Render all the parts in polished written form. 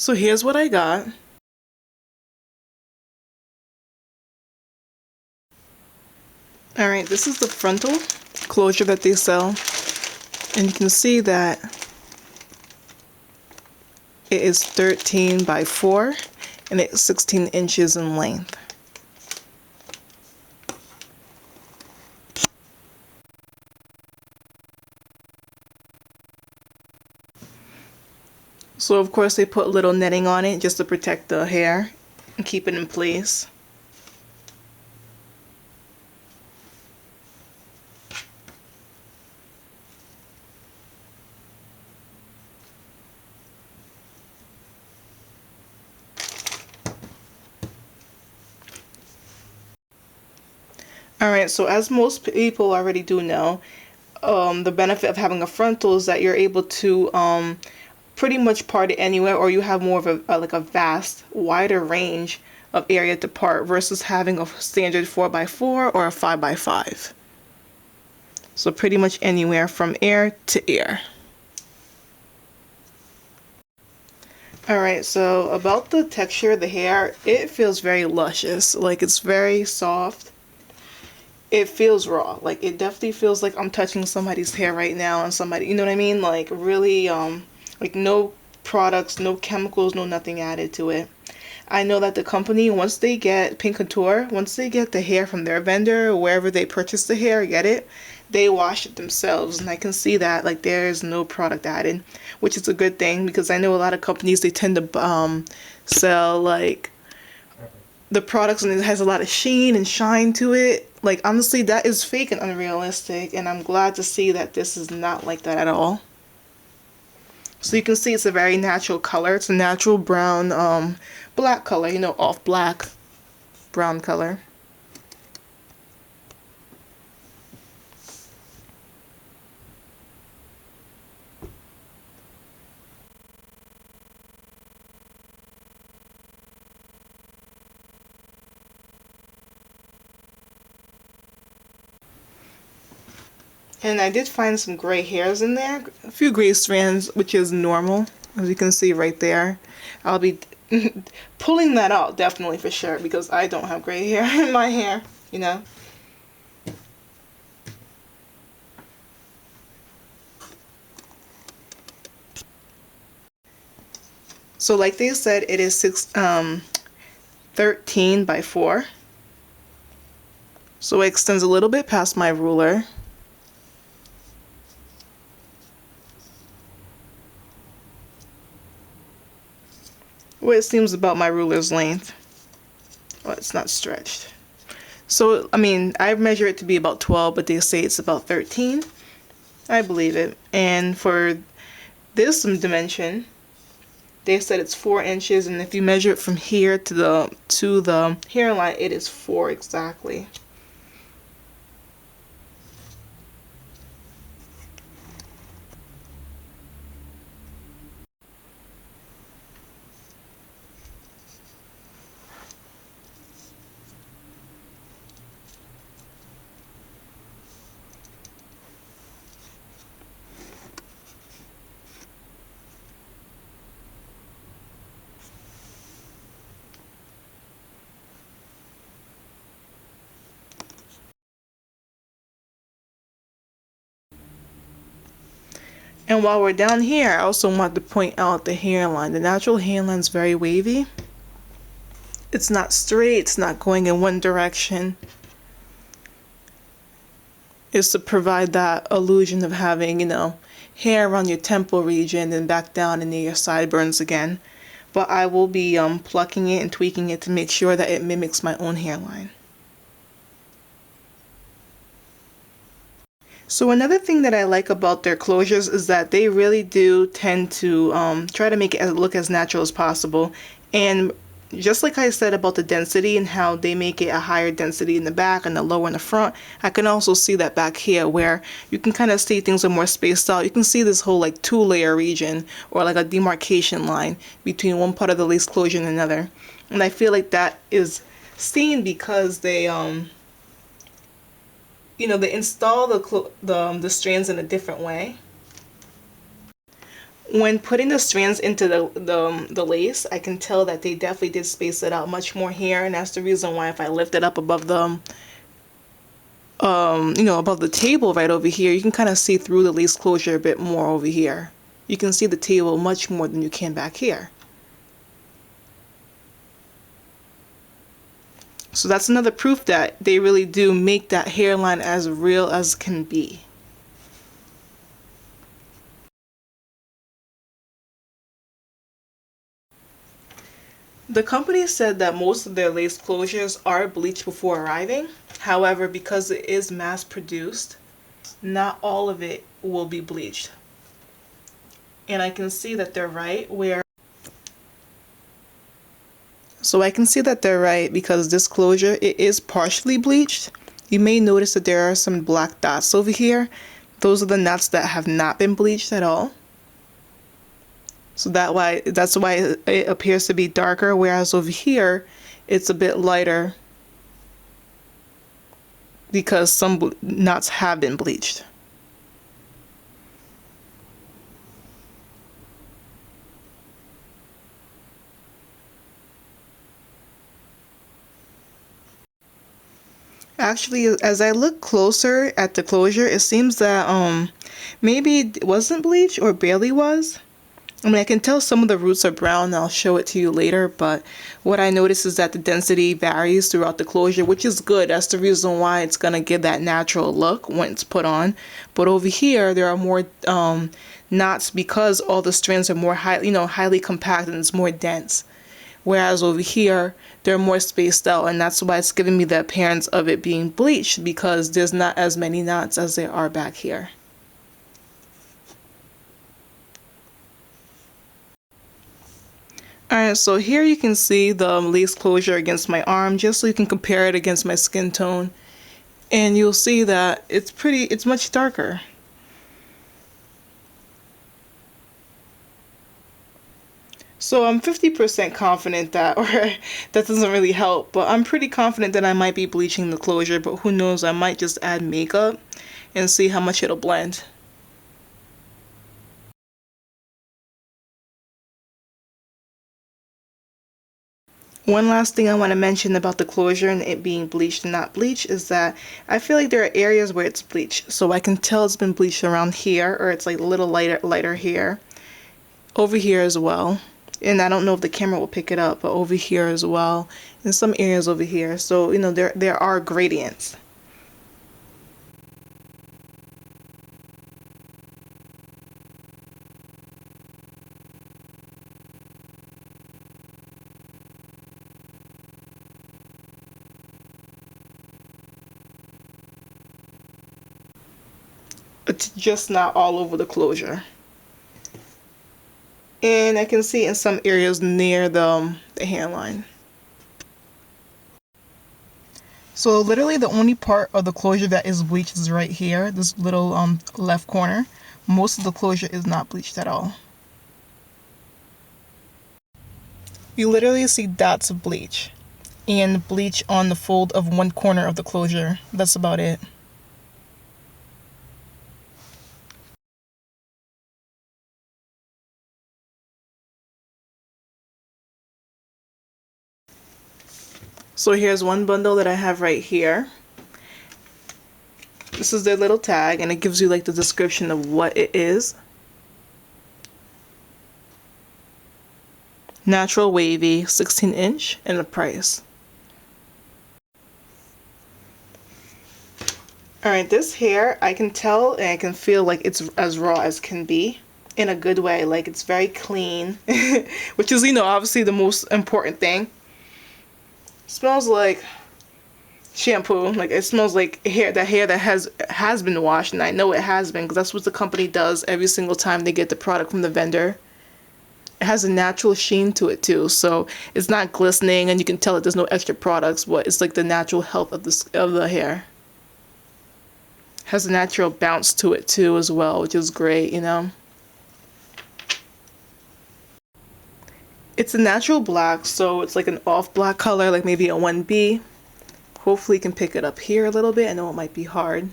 So here's what I got. Alright, this is the frontal closure that they sell. And you can see that it is 13 by 4 and it's 16 inches in length. So of course they put little netting on it just to protect the hair and keep it in place. Alright, so as most people already do know, the benefit of having a frontal is that you're able to pretty much part it anywhere, or you have more of like a vast, wider range of area to part versus having a standard 4x4 or a 5x5. So pretty much anywhere from ear to ear. Alright, so about the texture of the hair, it feels very luscious. Like, it's very soft. It feels raw. Like, it definitely feels like I'm touching somebody's hair right now, and somebody, you know what I mean? Like, really, like, no products, no chemicals, no nothing added to it. I know that the company, once they get Couture, once they get the hair from their vendor, or wherever they purchase the hair, get it, they wash it themselves, and I can see that, like, there's no product added, which is a good thing, because I know a lot of companies, they tend to sell, like, the products and it has a lot of sheen and shine to it. Like, honestly, that is fake and unrealistic, and I'm glad to see that this is not like that at all. So you can see it's a very natural color. It's a natural brown, black color, you know, off black, brown color. And I did find some gray hairs in there, a few gray strands, which is normal, as you can see right there. I'll be pulling that out, definitely, for sure, because I don't have gray hair in my hair, you know. So like they said, it is 13 by 4. So it extends a little bit past my ruler. Well, it seems about my ruler's length. Well, it's not stretched. So, I mean, I measure it to be about 12, but they say it's about 13. I believe it. And for this dimension, they said it's 4 inches, and if you measure it from here to the hairline, it is 4 exactly. And while we're down here, I also want to point out the hairline. The natural hairline is very wavy. It's not straight, it's not going in one direction. It's to provide that illusion of having, you know, hair around your temple region and back down and near your sideburns again. But I will be plucking it and tweaking it to make sure that it mimics my own hairline. So another thing that I like about their closures is that they really do tend to try to make it look as natural as possible. And just like I said about the density and how they make it a higher density in the back and a lower in the front, I can also see that back here where you can kind of see things are more spaced out. You can see this whole like 2-layer region, or like a demarcation line between one part of the lace closure and another. And I feel like that is seen because they you know, they install the strands in a different way. When putting the strands into the lace, I can tell that they definitely did space it out much more here, and that's the reason why if I lift it up above the above the table right over here, you can kind of see through the lace closure a bit more over here. You can see the table much more than you can back here. So that's another proof that they really do make that hairline as real as can be. The company said that most of their lace closures are bleached before arriving. However, because it is mass produced, not all of it will be bleached. And I can see that they're right So I can see that they're right because this closure, it is partially bleached. You may notice that there are some black dots over here. Those are the knots that have not been bleached at all. So that's why it appears to be darker, whereas over here it's a bit lighter because some knots have been bleached. Actually, as I look closer at the closure, it seems that maybe it wasn't bleached or barely was. I mean, I can tell some of the roots are brown, and I'll show it to you later, but what I notice is that the density varies throughout the closure, which is good. That's the reason why it's going to give that natural look when it's put on. But over here, there are more knots because all the strands are more highly compact and it's more dense. Whereas over here, they're more spaced out, and that's why it's giving me the appearance of it being bleached because there's not as many knots as there are back here. Alright, so here you can see the lace closure against my arm, just so you can compare it against my skin tone. And you'll see that it's much darker. So I'm 50% confident that, or that doesn't really help, but I'm pretty confident that I might be bleaching the closure, but who knows, I might just add makeup and see how much it'll blend. One last thing I want to mention about the closure and it being bleached and not bleached is that I feel like there are areas where it's bleached. So I can tell it's been bleached around here, or it's like a little lighter here. Over here as well. And I don't know if the camera will pick it up, but over here as well. In some areas over here. So, there are gradients. It's just not all over the closure. And I can see in some areas near the hairline. So literally the only part of the closure that is bleached is right here, this little left corner. Most of the closure is not bleached at all. You literally see dots of bleach and bleach on the fold of one corner of the closure. That's about it. So here's one bundle that I have right here. This is their little tag, and it gives you like the description of what it is. Natural wavy, 16-inch, and the price. Alright, this hair, I can tell and I can feel like it's as raw as can be. In a good way, like it's very clean. Which is, obviously the most important thing. Smells like shampoo. Like it smells like hair that has been washed, and I know it has been because that's what the company does every single time they get the product from the vendor. It has a natural sheen to it too, so it's not glistening, and you can tell that there's no extra products, but it's like the natural health of the hair. It has a natural bounce to it too as well, which is great, It's a natural black, so it's like an off black color, like maybe a 1B. Hopefully you can pick it up here a little bit. I know it might be hard,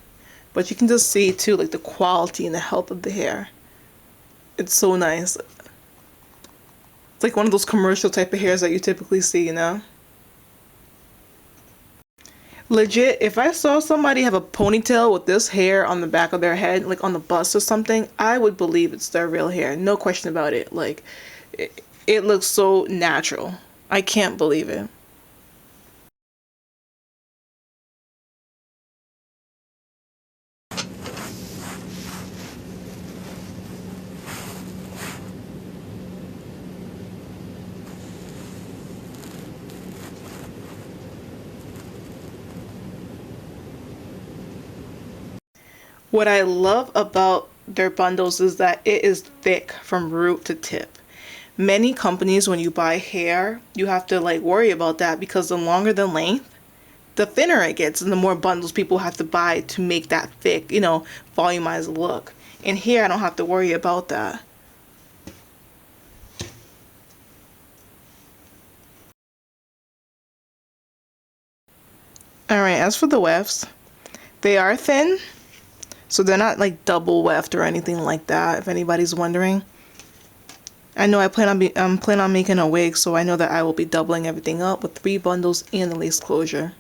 but you can just see too like the quality and the health of the hair. It's so nice. It's like one of those commercial type of hairs that you typically see, you know? Legit, if I saw somebody have a ponytail with this hair on the back of their head, like on the bust or something, I would believe it's their real hair. No question about it. Like, it looks so natural. I can't believe it. What I love about their bundles is that it is thick from root to tip. Many companies, when you buy hair, you have to like worry about that because the longer the length, the thinner it gets and the more bundles people have to buy to make that thick, volumized look. And here I don't have to worry about that. Alright, as for the wefts, they are thin, so they're not like double weft or anything like that, if anybody's wondering. I know I'm plan on making a wig, so I know that I will be doubling everything up with 3 bundles and the lace closure.